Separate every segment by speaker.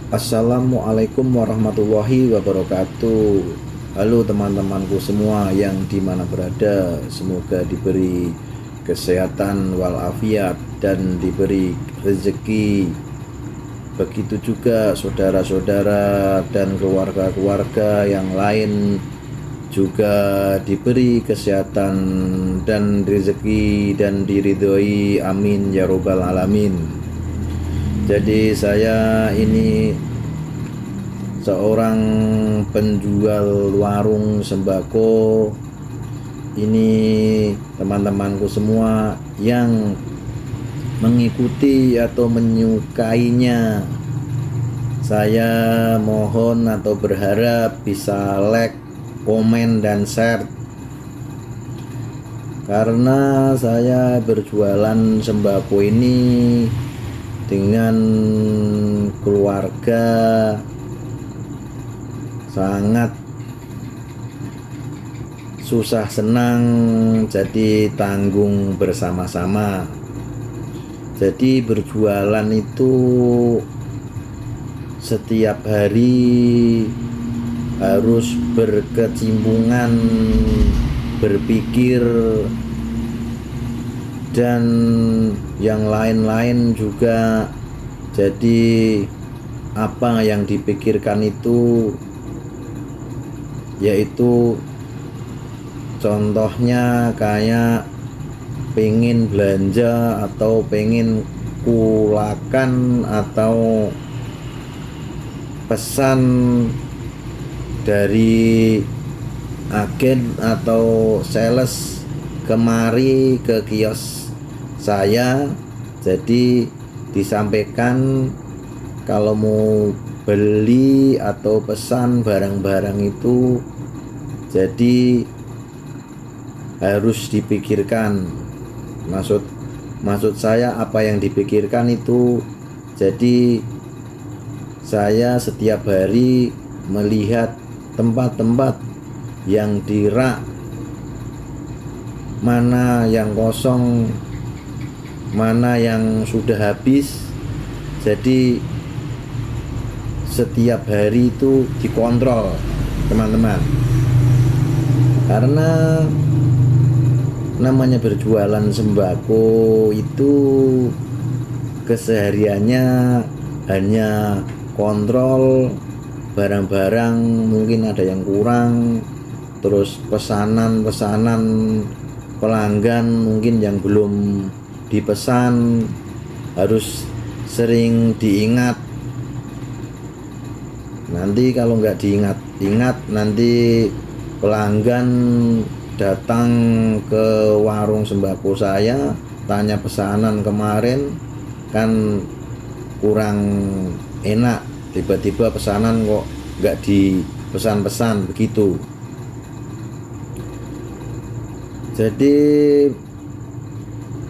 Speaker 1: Assalamualaikum warahmatullahi wabarakatuh. Halo teman-temanku semua yang dimana berada, semoga diberi kesehatan walafiat dan diberi rezeki. Begitu juga saudara-saudara dan keluarga-keluarga yang lain juga diberi kesehatan dan rezeki dan diridhoi, amin ya robbal alamin. Jadi saya ini seorang penjual warung sembako. Ini teman-temanku semua yang mengikuti atau menyukainya, saya mohon atau berharap bisa like, komen, dan share. Karena saya berjualan sembako ini dengan keluarga sangat susah senang, jadi tanggung bersama-sama. Jadi berjualan itu setiap hari harus berkecimpungan, berpikir, dan yang lain-lain juga. Jadi apa yang dipikirkan itu yaitu contohnya kayak pengen belanja atau pengen kulakan atau pesan dari agen atau sales kemari ke kios saya. Jadi disampaikan kalau mau beli atau pesan barang-barang itu, jadi harus dipikirkan. Maksud saya apa yang dipikirkan itu, jadi saya setiap hari melihat tempat-tempat yang di rak, mana yang kosong, mana yang sudah habis. Jadi setiap hari itu dikontrol teman-teman, karena namanya berjualan sembako itu kesehariannya hanya kontrol barang-barang, mungkin ada yang kurang, terus pesanan-pesanan pelanggan mungkin yang belum dipesan harus sering diingat. Nanti kalau nggak diingat-ingat, nanti pelanggan datang ke warung sembako saya tanya pesanan kemarin kan kurang enak, tiba-tiba pesanan kok nggak dipesan-pesan begitu. Jadi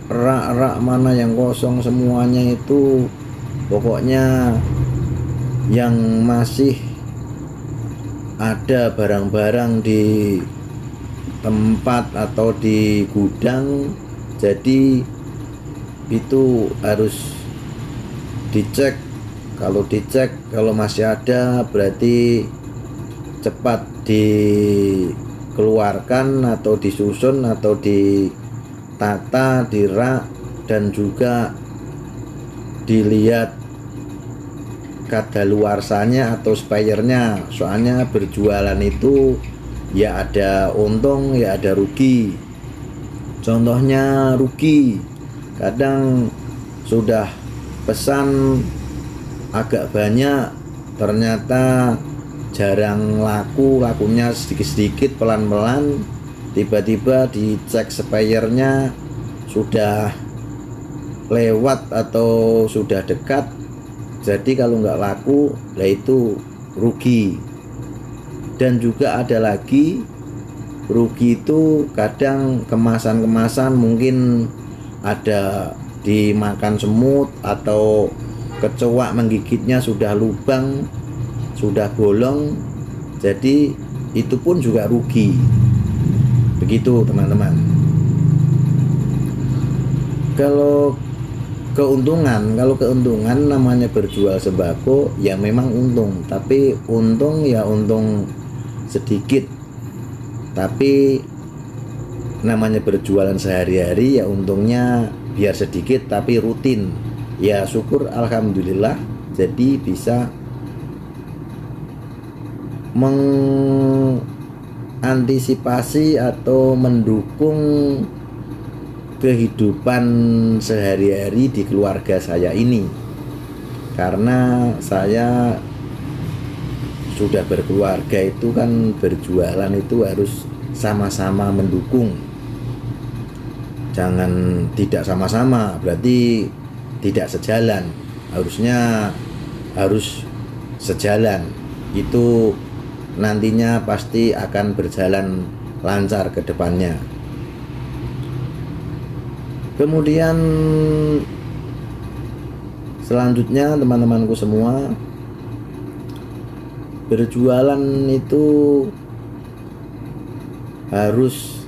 Speaker 1: rak-rak mana yang kosong semuanya itu, pokoknya yang masih ada barang-barang di tempat atau di gudang, jadi itu harus dicek. Kalau dicek, kalau masih ada berarti cepat dikeluarkan atau disusun atau ditata di rak, dan juga dilihat kadaluarsanya atau spayernya. Soalnya berjualan itu ya ada untung ya ada rugi. Contohnya rugi, kadang sudah pesan agak banyak, ternyata jarang lakunya sedikit-sedikit, pelan-pelan, tiba-tiba dicek spayernya sudah lewat atau sudah dekat. Jadi kalau nggak laku, lah itu rugi. Dan juga ada lagi rugi itu kadang kemasan-kemasan mungkin ada dimakan semut atau kecoak menggigitnya sudah lubang, sudah bolong, jadi itu pun juga rugi. Begitu teman-teman. Kalau keuntungan. Kalau keuntungan namanya berjual sembako ya memang untung, tapi untung ya untung sedikit. Tapi namanya berjualan sehari-hari ya untungnya biar sedikit tapi rutin. Ya syukur alhamdulillah, jadi bisa mengantisipasi atau mendukung kehidupan sehari-hari di keluarga saya ini. Karena saya sudah berkeluarga, itu kan berjualan itu harus sama-sama mendukung. Jangan tidak sama-sama, berarti tidak sejalan. Harusnya harus sejalan. Itu nantinya pasti akan berjalan lancar ke depannya. Kemudian selanjutnya teman-temanku semua, berjualan itu harus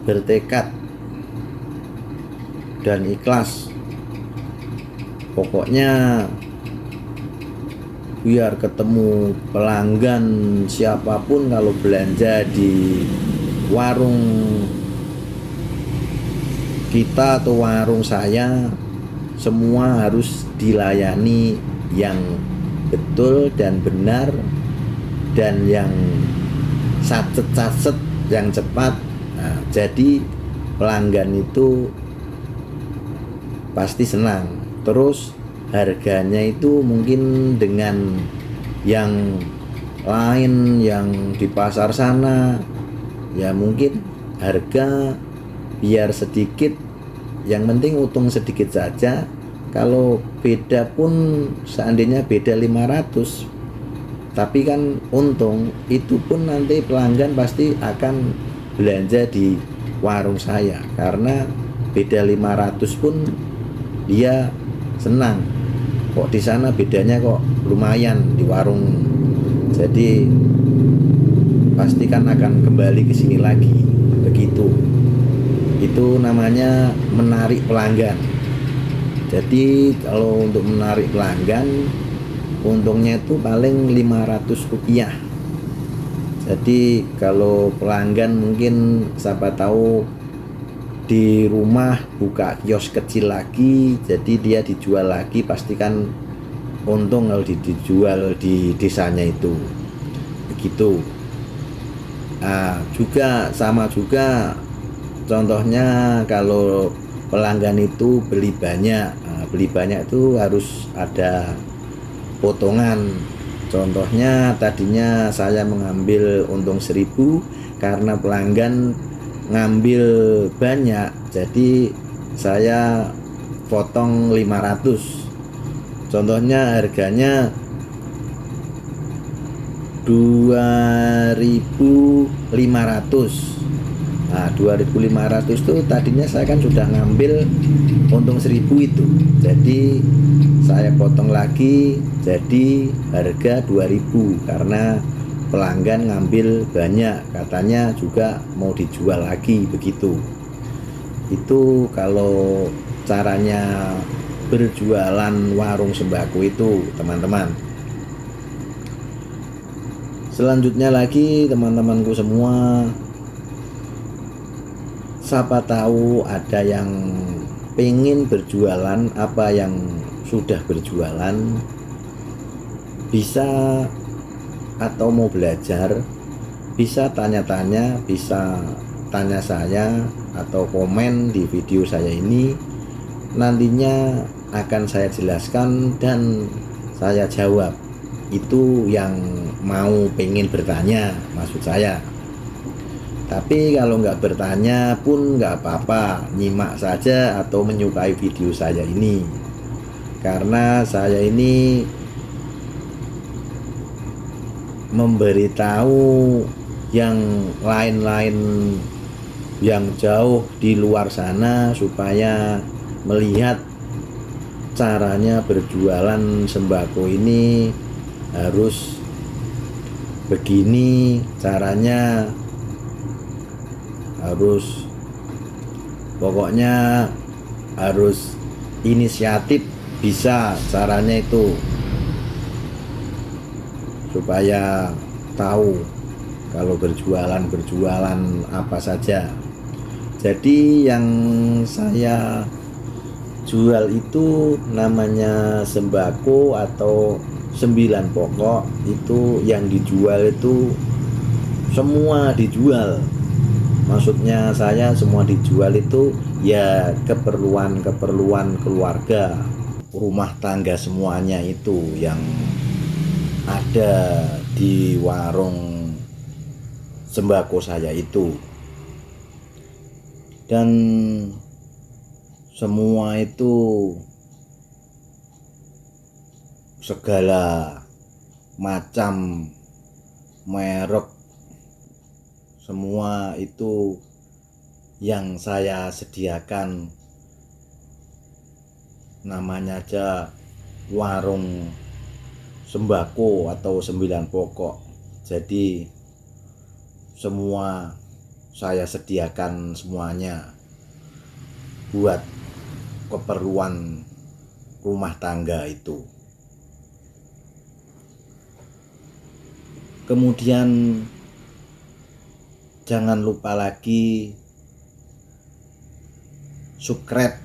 Speaker 1: bertekad dan ikhlas. Pokoknya biar ketemu pelanggan siapapun, kalau belanja di warung kita atau warung saya, semua harus dilayani yang betul dan benar, dan yang sacet-sacet, yang cepat. Nah, jadi pelanggan itu pasti senang. Terus harganya itu mungkin dengan yang lain yang di pasar sana ya mungkin harga biar sedikit, yang penting untung sedikit saja. Kalau beda pun seandainya beda 500, tapi kan untung, itu pun nanti pelanggan pasti akan belanja di warung saya, karena beda 500 pun dia senang. Kok di sana bedanya kok lumayan di warung, jadi pasti kan akan kembali ke sini lagi. Begitu. Itu namanya menarik pelanggan. Jadi kalau untuk menarik pelanggan, untungnya itu paling 500 rupiah. Jadi kalau pelanggan mungkin siapa tahu di rumah buka kios kecil lagi, jadi dia dijual lagi, pastikan untung kalau dijual di desanya itu. Begitu. Nah, juga sama juga contohnya kalau pelanggan itu beli banyak. Nah, beli banyak itu harus ada potongan. Contohnya tadinya saya mengambil untung 1000, karena pelanggan ngambil banyak, jadi saya potong 500. Contohnya harganya 2500. Nah, 2500 itu tadinya saya kan sudah ngambil untung 1000 itu. Jadi saya potong lagi jadi harga 2000, karena pelanggan ngambil banyak, katanya juga mau dijual lagi. Begitu. Itu kalau caranya berjualan warung sembako itu, teman-teman. Selanjutnya lagi teman-temanku semua, siapa tahu ada yang pengen berjualan apa yang sudah berjualan, bisa atau mau belajar, bisa tanya-tanya, bisa tanya saya atau komen di video saya ini. Nantinya akan saya jelaskan dan saya jawab. Itu yang mau pengen bertanya, maksud saya. Tapi kalau nggak bertanya pun nggak apa-apa, nyimak saja atau menyukai video saya ini. Karena saya ini memberitahu yang lain-lain yang jauh di luar sana, supaya melihat caranya berjualan sembako ini harus begini caranya, harus pokoknya harus inisiatif, bisa caranya itu supaya tahu kalau berjualan apa saja. Jadi yang saya jual itu namanya sembako atau 9 pokok. Itu yang dijual itu semua dijual. Maksudnya saya semua dijual itu ya keperluan keluarga, rumah tangga, semuanya itu yang ada di warung sembako saya itu. Dan semua itu segala macam merek, semua itu yang saya sediakan. Namanya aja warung sembako atau 9 pokok. Jadi semua saya sediakan semuanya buat keperluan rumah tangga itu. Kemudian jangan lupa lagi subscribe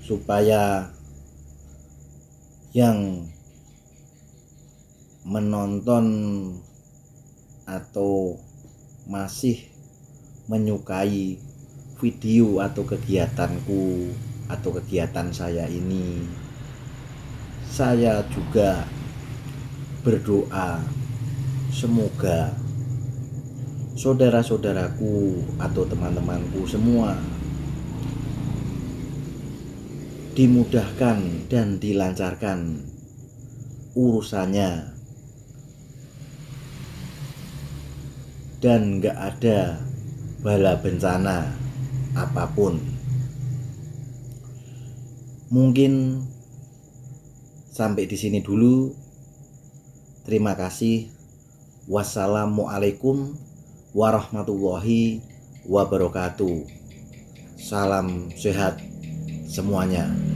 Speaker 1: supaya yang menonton atau masih menyukai video atau kegiatanku atau kegiatan saya ini, saya juga berdoa semoga saudara-saudaraku atau teman-temanku semua dimudahkan dan dilancarkan urusannya, dan gak ada bala bencana apapun. Mungkin sampai di sini dulu. Terima kasih. Wassalamualaikum warahmatullahi wabarakatuh. Salam sehat semuanya.